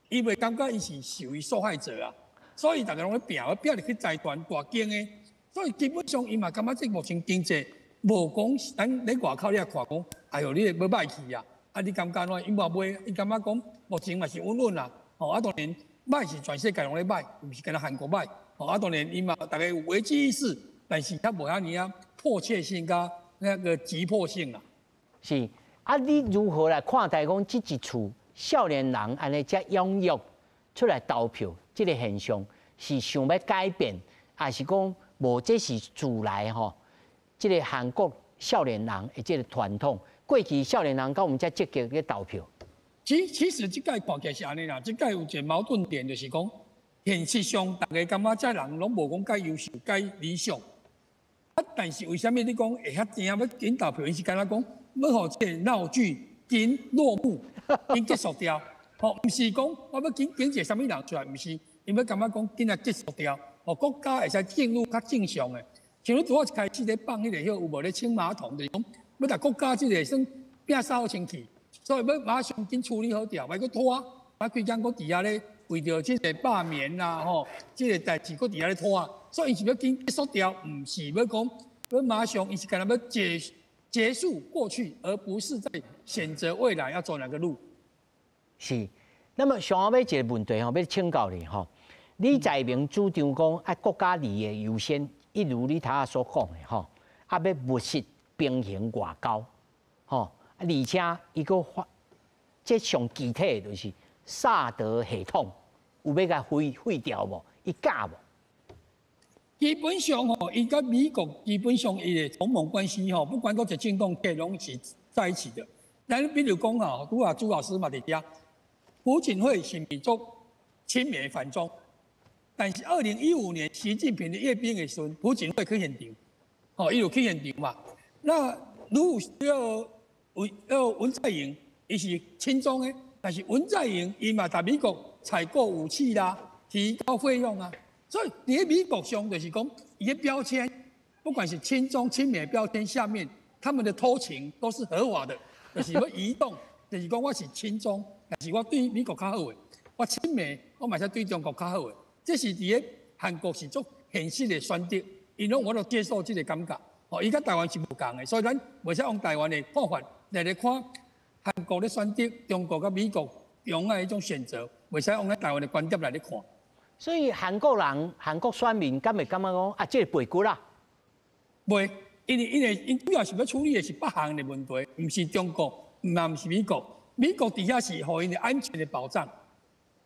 伊袂感觉伊是属于受害者啊。所以大家拢咧拼，入去财团大间诶，所以基本上伊嘛感觉即目前经济无讲，咱咧外口你也看讲，哎哟，你要歹去啊！啊，你感觉喏，伊嘛袂，伊感觉讲目前嘛是稳稳啦。哦，啊当然歹是全世界拢咧歹，毋是干那韩国歹。哦，啊当然伊嘛大家有危机意识，但是较无遐尼啊迫切性甲那个急迫性啦。是啊，你如何来看待讲即一处少年人安尼遮踊跃出来投票？这个现象是想要改变，还是讲无？这是自来吼？这个韩国少年人的这个传统，过去少年人跟我们遮积极去投票。其实这届看起来是安尼啦，这届有一个矛盾点就是讲，现实上大家感觉这人拢无讲介优秀、介理想。啊，但是为什么你讲会遐正要紧投票？伊是干那讲要互这个闹剧紧落幕，紧结束掉。哦，毋是讲我要紧一个啥物人出来，毋是，因为感觉讲紧来结束掉，哦，国家会使进入较正常诶。像你拄好一开始咧放迄个有无咧清马桶，就是讲要甲国家即个算摒扫清气，所以要马上紧处理好掉，袂阁拖，啊，规工搁伫遐咧为着即个罢免啦，吼，即个代志搁伫遐咧拖，所以伊是要紧结束掉，毋是要讲要马上，伊是干那要结束过去，而不是在选择未来要走哪个路。是，那么上要一个问题吼，要请教你吼。你在明主张讲啊，国家利益优先，一如你头下所讲的吼，啊要物质平衡外交，吼，而且伊个发，这上具体的就是萨德系统，有要甲废掉无？伊假无？基本上吼，伊甲美国基本上伊的同盟关系吼，不管都是进动铁拢是在一起的。咱比如讲吼，拄啊朱老师嘛伫遐。朴槿惠是民族亲美反中，但是2015年习近平的阅兵的时候，朴槿惠去现场，哦，伊有去现场嘛。那如果文在寅，伊是亲中的，但是文在寅伊嘛在美国采购武器啦，提高费用啊，所以你喺美国上就是讲，伊的标签，不管是亲中亲美标签下面，他们的偷情都是合法的，就是要移动，就是讲我是亲中。但是我对美国较好诶，我亲美，我嘛是对中国较好诶。这是伫个韩国是做现实的选择，因为我都接受这个感觉。哦，伊甲台湾是无共诶，所以咱袂使用台湾的看法来看韩国的选择，中国甲美国用的一种选择，袂使用咱台湾的观点来看。所以韩国人、韩国选民敢会感觉讲啊，这个背骨啦？袂，因主要是要处理的是北韩的问题，毋是中国，嘛毋是美国。美国底下是互因的安全的保障，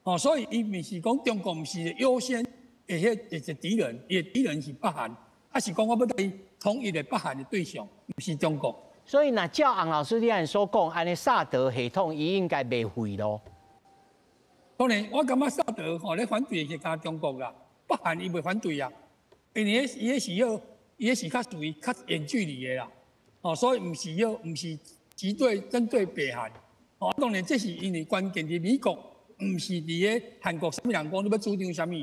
哦，所以伊毋是讲中国毋是优先的迄敌人，伊的敌人是北韩，啊是讲我要对统一的北韩的对象，毋是中国。所以，那照洪老师你安所讲，安尼萨德系统伊应该袂废咯。当然，我感觉萨德吼咧反对的是加中国啦，北韩伊袂反对啊，因为伊是较属于较远距离的啦，哦，所以毋是针对北韩。哦，当然这是因为关键伫美国，毋是伫个韩国，什么人讲你要主张什么？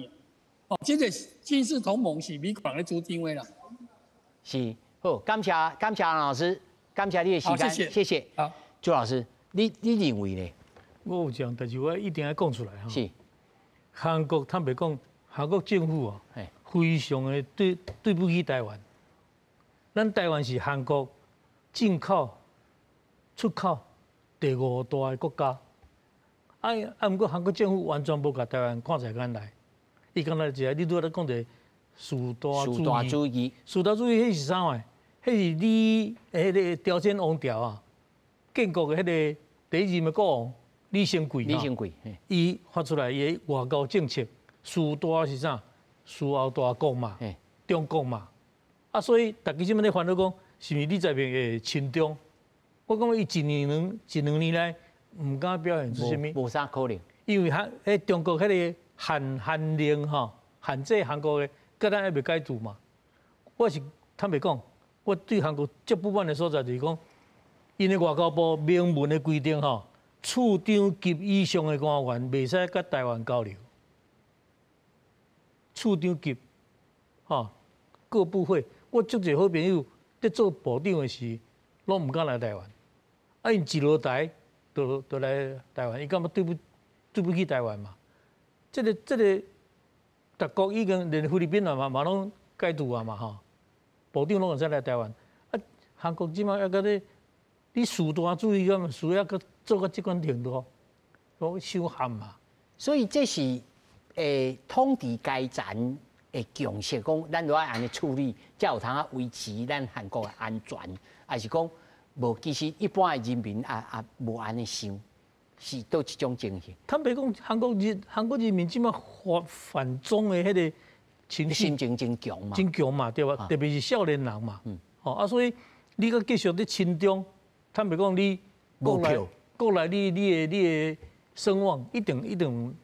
哦，这个军事同盟是美国人咧主张的啦。是，好，感谢洪老师，感谢你的时间，谢谢。好，朱老师，你认为呢？我有讲，但是我一定要讲出来哈。是，韩国坦白讲，韩国政府啊，非常的对不起台湾。咱台湾是韩国进口、出口第5大的国家。毋过韩国政府完全无甲台湾看在眼内，伊敢若一个你拄仔讲的树大主义，树大主义迄是啥话？迄是你迄个朝鲜王朝啊，建国的迄个第一任的国王李成桂，伊发出来伊的外交政策，树大是啥？树后大国嘛，中国嘛。啊，所以大家即摆咧烦恼讲，是毋是李在明会亲中？我感觉伊一两年来。唔敢表现出什么，无啥可能。因为中国迄个限令吼，限制韩国的，甲咱还未解除嘛。我是坦白讲，我对韩国最不满的所在就是讲，因的外交部明文的规定吼，处长级以上的官员袂使甲台湾交流。处长级，吼各部会，我足侪好朋友在做部长的时，拢唔敢来台湾。啊，因一落台。都来台湾，伊感觉对不起台湾嘛？这个，各国已经连菲律宾嘛拢解除啊嘛吼，部长拢会使来台湾。啊，韩国即马要个你树大主义咁，需要个做到这款程度，我伤寒嘛。所以这是统治阶层的共识，讲咱都要安尼处理，才有通啊维持咱韩国的安全，还是讲？无，其实一般的人民无安尼想，是到一种情形。坦白讲，韩国人民即马反中的迄个情绪心情真强嘛，真强嘛，对吧？特别是少年人嘛，所以你个继续咧亲中，坦白讲，你国内你的声望一定。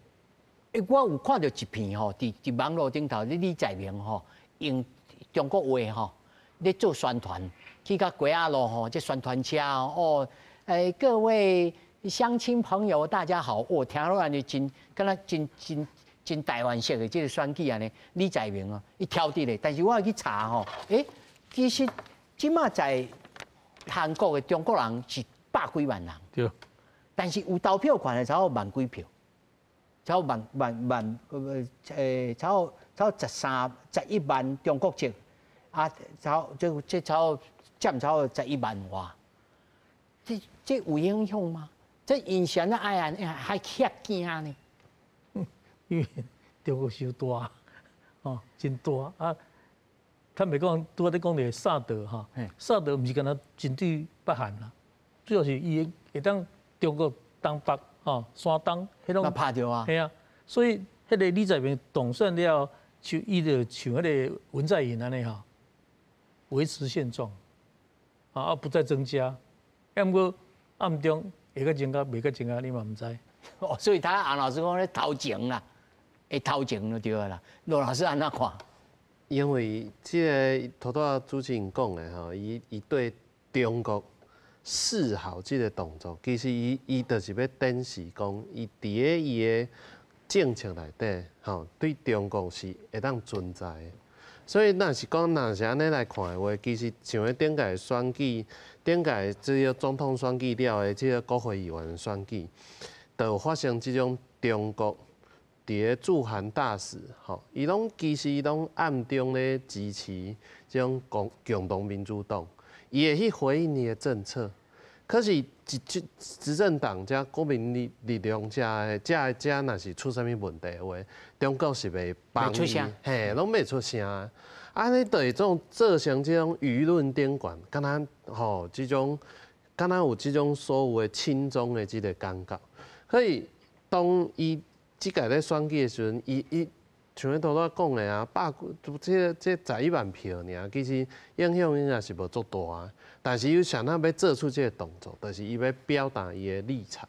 我有看到一篇吼，伫网络顶头，李在明吼用中国话吼咧做宣传。去到街仔路吼，这宣传车哦，各位乡亲朋友，大家好！我听落安尼真，敢若真台湾式的这个选举安尼，李在明哦，伊挑剔咧。但是我去查吼，其实即马在韩国的中国人是百几万人，对。但是有投票权的才有万几票，才有11万中国籍啊，才有11万外，这有影响吗？这影响了爱安还吓惊呢？因为中国伤大，真大啊！坦白讲，拄仔咧讲的萨德哈，萨德毋是干那针对北韩啦，主要是伊会当中国东北山东迄种拍着啊，系啊，所以迄个李在明当选了，伊就像迄个文在寅安尼哈，维持现状。不再增加，要过暗中会个增加，未个增加，你嘛唔知。所以他安老师讲咧偷情啦，会偷情就对啦。罗老师安怎看？因为这个头头主持人讲的吼，伊对中国示好这个动作，其实伊就是要展示讲，伊伫个伊的政策内底吼，对中国是会当存在的。所以，若是安尼来看的话，其实像咧顶届选举，顶届即个总统选举了的即个国会议员选举，就有发生即种中国伫个驻韩大使，伊其实拢暗中咧支持即种共同民主党，伊会去回应伊的政策。可是执政党加国民力量加若是出啥物问题的话，中国是袂帮伊，嘿，拢袂出声。安尼就会造成这种舆论顶悬，敢若这种，敢若有这种所有的亲中的这个感觉。所以当伊即届咧选举的时阵，伊像咧头头讲的啊，这11万票尔，其实影响应该是无足大。但是伊想要做出这个动作，就是伊要表达伊的立场。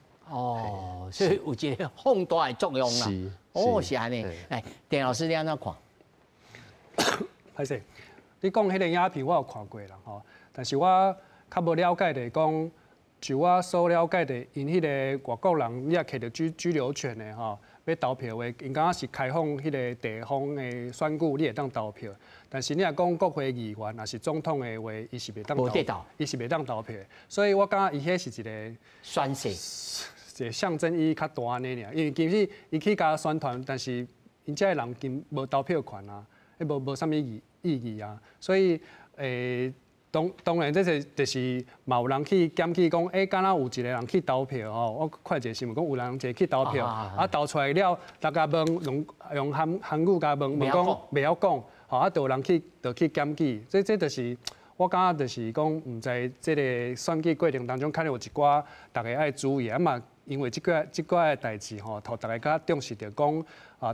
所以有一个放大的作用啦。是安尼。哎，田老师你安怎看？歹势，你讲迄个影片我有看过啦吼，但是我较无了解的讲，就我所了解的，因迄个外国人你也摕到居留权的吼，要投票的，因敢若是开放迄个地方的选举，你会当投票。但是你若讲国会议员，若是总统的话，伊是袂当投，伊是袂当投票。所以我感觉伊迄是一个宣誓，一个象征意义较大安尼尔。因为其实伊去甲宣传，但是因遮的人根无投票权啊，无啥物意义啊。所以当然，这是就是嘛有人去检举讲，敢若有一个人去投票吼，我看一个新闻讲有人一个去投票，投出来了，大家问用韩语甲问讲袂晓讲，吼就有人去检举，这就是我感觉就是讲，唔知这个选举过程当中，肯定有一寡大家爱注意啊嘛。因为即个代志吼，互大家较重视着讲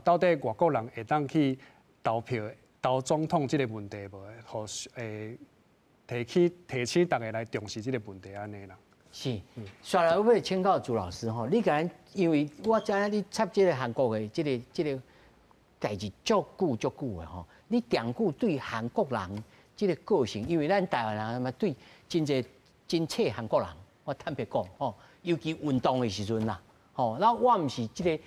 到底外国人会当去投票、投总统即个问题无？互提起大家来重视即个问题安尼啦。是，下来我要请教朱老师吼，你敢因为我知影你插即个韩国的即个代志足久的吼，你长久对韩国人即个个性，因为咱台湾人嘛对真切韩国人，我坦白讲吼。尤其运动的时阵啦，吼，那我唔是即个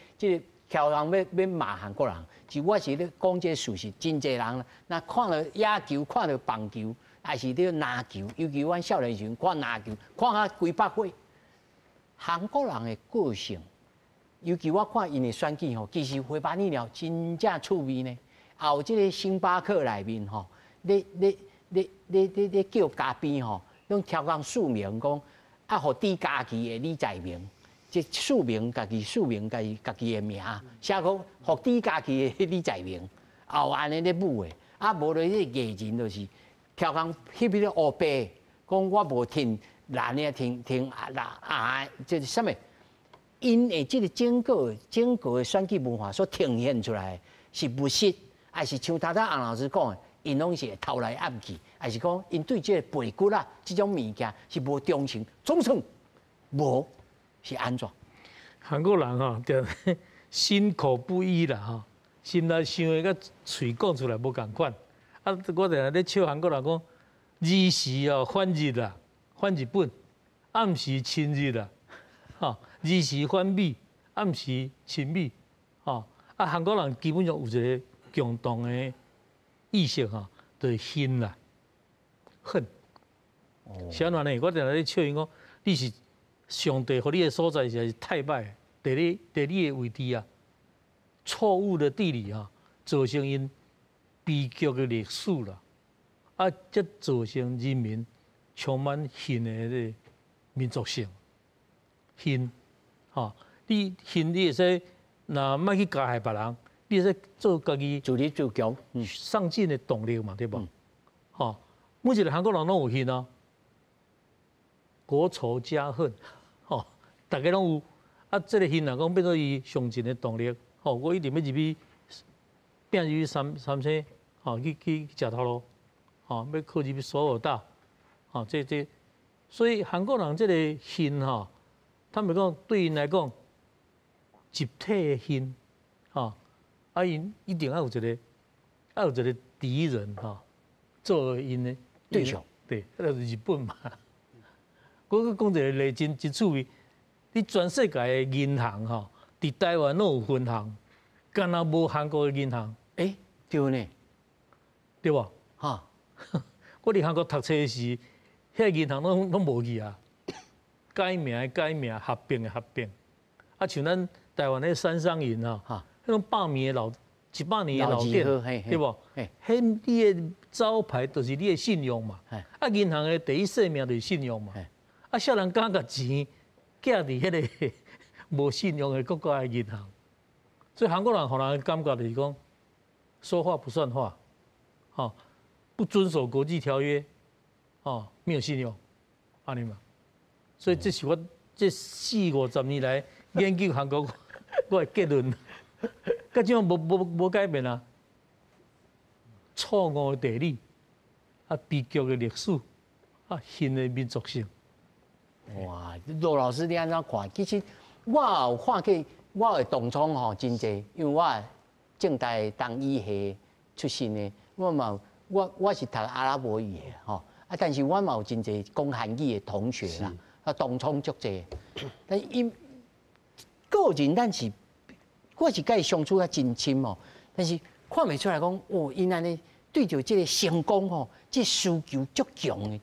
挑人要骂韩国人，是我是咧讲这个事实，真侪人那看到野球、看到棒球，还是咧篮球，尤其阮少年时阵看篮球，看啊几百岁。韩国人的个性，尤其我看因的选举吼，其实回巴尼鸟真正趣味呢。也有即个星巴克内面吼，咧叫嘉宾吼，用挑工署名讲。啊，互低家己的李在明，即署名家己的名，写讲互低家己的李在明，也有安尼咧舞的，啊无咧迄艺人就是挑工翕迄个黑白，讲我无听蓝的，听即是啥物？因的即个整个的选举文化所呈现出来，是不实，还是像他洪老师讲的？因拢是偷来暗去，还是讲因对这个背骨啊，这种物件是无忠诚，总算无是安怎？韩国人吼，就心口不一啦吼，心内想的甲嘴讲出来无共款。啊，我定咧笑韩国人讲，日时哦反日啦，反日本；暗时亲日啦，吼，日时反美，暗时亲美，吼。啊，韩国人基本上有一个共同的。意识哈，就是恨啦，恨。相反呢，我定咧笑因讲，你是上帝和你的所在是太歹，在你的位置啊，错误的地理啊，造成因悲剧的历史啦，啊，这造成人民充满恨的这民族性，恨，哈，你恨你会使，若莫去加害别人。你说做家己自立自强，上进的动力嘛，对不？吼，每一个韩国人拢有恨啊，国仇家恨，吼，大家拢有啊。这个恨啊，讲变做伊上进的动力。吼，我一定要入去，变入去三星，吼，去食头路，吼，要考入去首尔大，吼，这，所以韩国人这个恨吼，他们讲对因来讲，集体的恨，吼。啊，因一定要有一个敌人哈，作为因的对手。对，那就是日本嘛。我讲一个例真趣味，你全世界的银行哈，伫台湾拢有分行，敢若无韩国的银行。对呢，对吧？哈，我伫韩国读册时，遐银行拢无去啊，改名，合并。啊，像咱台湾的三商银哈。迄种100年的老店，对不？迄你的招牌就是你的信用嘛。啊，银行的第一生命就是信用嘛。啊，少人敢甲钱寄伫迄个无信用的国家的银行，所以韩国人互人的感觉就是讲，说话不算话，吼，不遵守国际条约，吼，没有信用，安尼嘛。所以这是我这40-50年来研究韩国我的结论。甲即种无改变啊，错误的地理，啊悲剧的历史，啊新的民族性。哇，罗老师你安怎看？其实我有看过，我的同窗吼真济，因为我正大当医系出身的，我是读阿拉伯语的吼，啊但是我嘛有真济讲韩语的同学啦，啊同窗足济，但因个人咱是。我是甲伊相处啊真亲哦，但是看袂出来讲，因安尼对着这个成功吼，这需求足强的，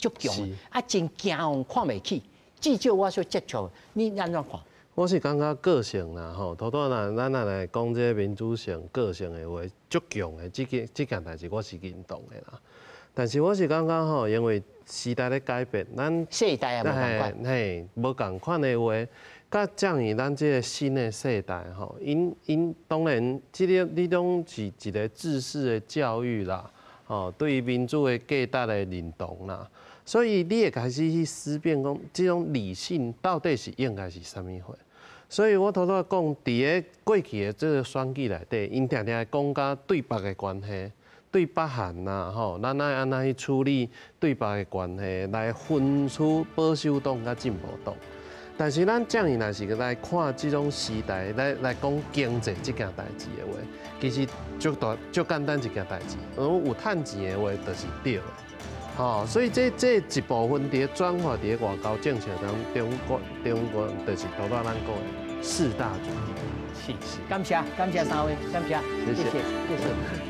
啊真惊哦，看袂起。至少我所接触，你安怎看？我是感觉个性啦吼，拄咱来讲这民主性、个性的话，足强的，这件代志我是认同的啦。但是我是感觉吼，因为时代咧改变，咱世代也无共款，嘿，无共款的话，甲降于咱这个新的世代吼，因当然，你种是一个知识的教育啦，吼，对于民主的价值的认同啦，所以你会开始去思辨讲，这种理性到底是应该是啥物货？所以我头拄讲，伫个过去的这个选举内底，因常常讲甲对北的关系。对北韩呐，吼，咱爱安怎去处理对北的关系，来分出保守党甲进步党。但是咱正伊若是来看这种时代，来讲经济这件代志的话，其实足简单一件代志，有趁钱的话就是对的。吼，所以这一部分伫转化伫外交政策中国就是头拄咱讲的四大主义。是，感谢三位，感谢，谢谢。